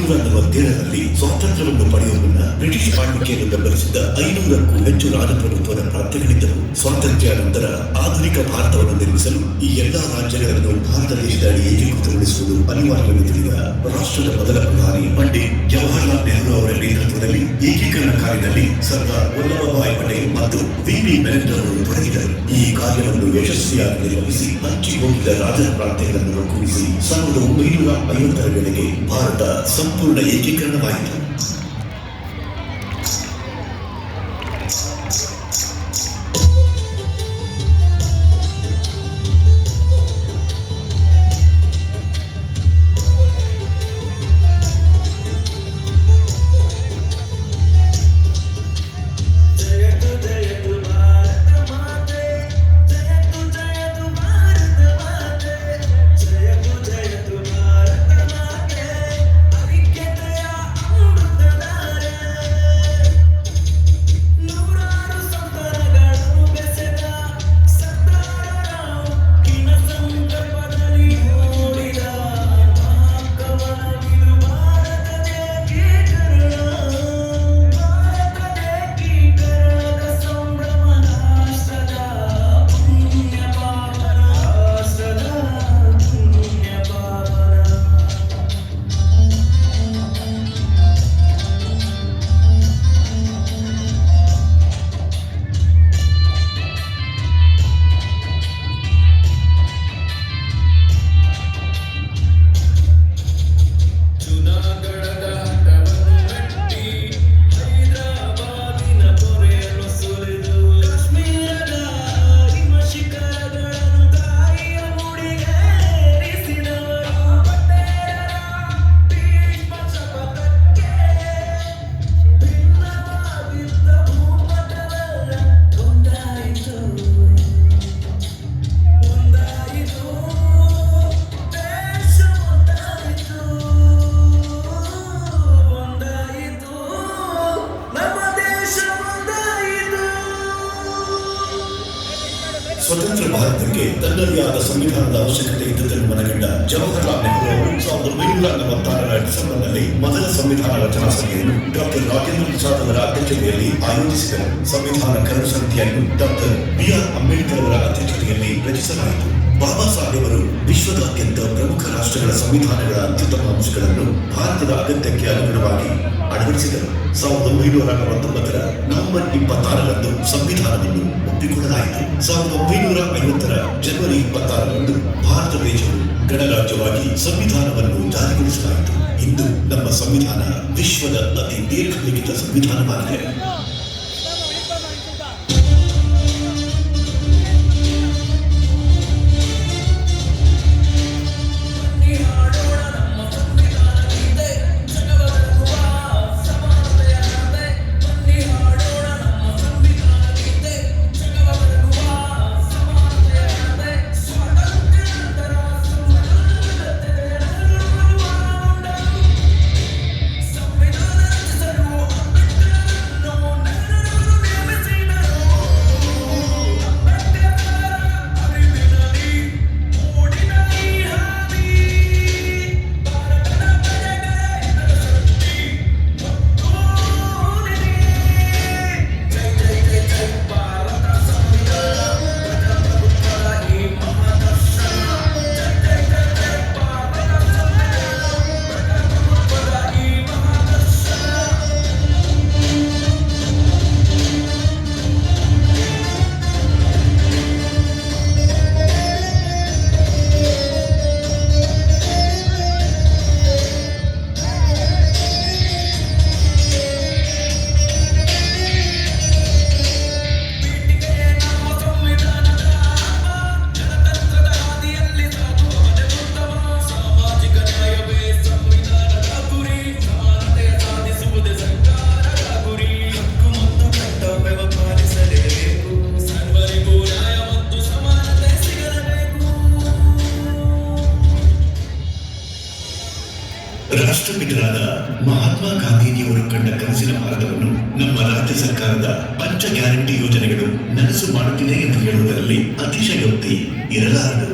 1747ರಲ್ಲಿ ಸ್ವಾತಂತ್ರ್ಯವನ್ನು ಪಡೆಯುವ ಮುನ್ನ ಬ್ರಿಟಿಷ್ ಆಳ್ವಿಕೆಯನ್ನು ಬೆಂಬಲಿಸಿದ 500ಕ್ಕೂ ಹೆಚ್ಚು ರಾಜಪ್ರಭುತ್ವದ ಪ್ರಾಂತ್ಯಗಳಿದ್ದವು. ಸ್ವಾತಂತ್ರ್ಯ ನಂತರ ಆಧುನಿಕ ಭಾರತವನ್ನು ನಿರ್ಮಿಸಲು ಈ ಎಲ್ಲಾ ರಾಜ್ಯಗಳನ್ನು ಭಾರತ ದೇಶದ ಅಡಿ ಏಕೀಕೃತಗೊಳಿಸುವುದು ಅನಿವಾರ್ಯವೆಂದು ತಿಳಿದ ರಾಷ್ಟ್ರದ ಮೊದಲ ಪ್ರಧಾನಿ ಪಂಡಿತ್ ಜವಾಹರಲಾಲ್ ನೆಹರು ಅವರ ನೇತೃತ್ವದಲ್ಲಿ ಏಕೀಕರಣ ಕಾರ್ಯದಲ್ಲಿ ಸರ್ದಾರ್ ವಲ್ಲಭಭಾಯಿ ಪಟೇಲ್ ಮತ್ತು ವಿ.ಪಿ. ನರೇಂದ್ರ ಅವರು ತೊಡಗಿದರು. ಈ ಕಾರ್ಯವನ್ನು ಯಶಸ್ವಿಯಾಗಿ ನಿರ್ವಹಿಸಿ ಹಂಚಿ ಹೋಗಿದ್ದ ರಾಜ ಪ್ರಾಂತ್ಯಗಳನ್ನು ಒಗ್ಗೂಡಿಸಿ 1950ರ ವೇಳೆಗೆ ಭಾರತ ಸಂಪೂರ್ಣ ಏಕೀಕರಣವಾಯಿತು. ಸ್ವತಂತ್ರ ಭಾರತಕ್ಕೆ ತನ್ನದೇ ಆದ ಸಂವಿಧಾನದ ಅವಶ್ಯಕತೆ ಇದ್ದುದನ್ನು ಮನಗಂಡ ಜವಾಹರಲಾಲ್ ನೆಹರು ಅವರು 1946ರ ಡಿಸೆಂಬರ್ನಲ್ಲಿ ಮೊದಲ ಸಂವಿಧಾನ ರಚನಾ ಸಭೆಯನ್ನು ಡಾಕ್ಟರ್ ರಾಜೇಂದ್ರ ಪ್ರಸಾದ್ ಅವರ ಅಧ್ಯಕ್ಷತೆಯಲ್ಲಿ ಆಯೋಜಿಸಿದರು. ಸಂವಿಧಾನ ಕರಡು ಸಮಿತಿಯನ್ನು ಡಾಕ್ಟರ್ ಬಿ.ಆರ್. ಅಂಬೇಡ್ಕರ್ ಅವರ ಅಧ್ಯಕ್ಷತೆಯಲ್ಲಿ ರಚಿಸಲಾಯಿತು. ಬಾಬಾ ಸಾಹೇಬರು ವಿಶ್ವದಾದ್ಯಂತ ಪ್ರಮುಖ ರಾಷ್ಟ್ರಗಳ ಸಂವಿಧಾನಗಳ ಅತ್ಯುತ್ತಮ ಅಂಶಗಳನ್ನು ಭಾರತದ ಅಗತ್ಯಕ್ಕೆ ಅನುಗುಣವಾಗಿ ಅಳವಡಿಸಿದರು. 1949ರ ನವೆಂಬರ್ 26ರಂದು ಸಂವಿಧಾನವನ್ನು ಒಪ್ಪಿಕೊಳ್ಳಲಾಯಿತು. 1950ರ ಜನವರಿ 26ರಂದು ಭಾರತ ದೇಶವು ಗಣರಾಜ್ಯವಾಗಿ ಸಂವಿಧಾನವನ್ನು ಜಾರಿಗೊಳಿಸಲಾಯಿತು. ಇಂದು ನಮ್ಮ ಸಂವಿಧಾನ ವಿಶ್ವದ ಅತಿ ದೀರ್ಘಲಿಖಿತ ಸಂವಿಧಾನವಾಗಿದೆ. ರಾಷ್ಟ್ರಪಿತರಾದ ಮಹಾತ್ಮ ಗಾಂಧೀಜಿಯವರು ಕಂಡ ಕನಸಿನ ಭಾರತವನ್ನು ನಮ್ಮ ರಾಜ್ಯ ಸರ್ಕಾರದ ಪಂಚ ಗ್ಯಾರಂಟಿ ಯೋಜನೆಗಳು ನನಸು ಮಾಡುತ್ತಿದೆ ಎಂದು ಹೇಳುವುದರಲ್ಲಿ ಅತಿಶಯೋಕ್ತಿ ಇರಲಾರದು.